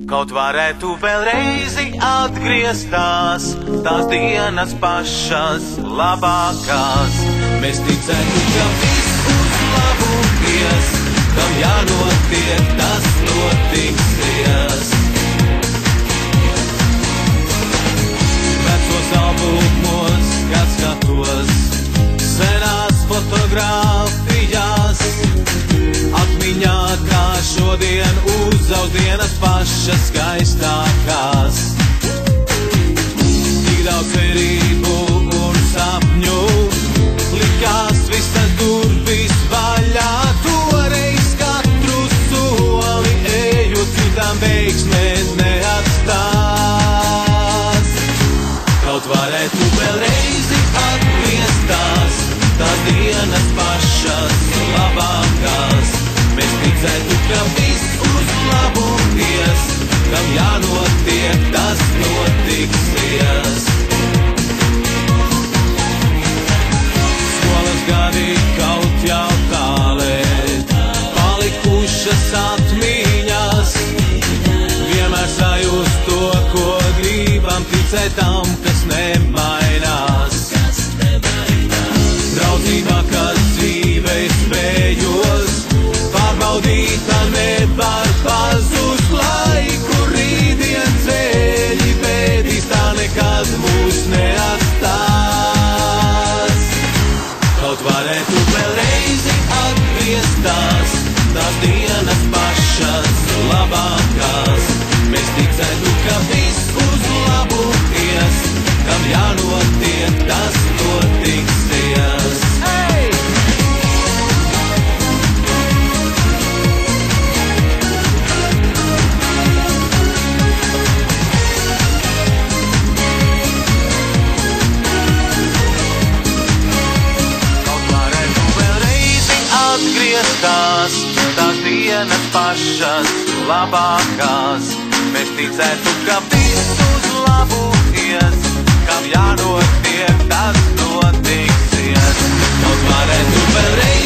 Kaut varētu vēlreizi atgrieztās tās dienas pašas labākās. Mēs ticētu, ka viss uz labu ies, kam jānotiek, tas notiksies. Vecos albumos, kad skatos senās fotogrāfijās, atmiņā kā šodien uzaug dienas pašas skaistākās. Tik daudz cerību un sapņu, likās visas durvis vaļā. Toreiz katru soli eju, citām veiksmēs neatstās. Kaut varētu vēlreizi atgrieztās tās dienas pašas labākās. Mēs ticētu, ka viss uz labu ies, kam jānotiek, tas notiksies. Skolas gadi kaut jau tālēt, palikušas atmiņās. Vienmēr sajust to, ko gribam, ticēt tam, kas nemainās. Draudzība, kas dzīvē spējos, pārbaudīta nevar pazust. Laiku rītdien ceļi vedīs, tā nekad mūs neatstās. Kaut varētu vēlreizi atgrieztās tās dienas pašas labākās. Mēs ticētu, ka viss uz labu ies, kam jānotiek, tas notiksies. Atgrieztās tās dienas pašas labākās. Mēs ticētu, ka viss uz labu ies, kam jānotiek, tas notiksies. Kaut varētu vēlreiz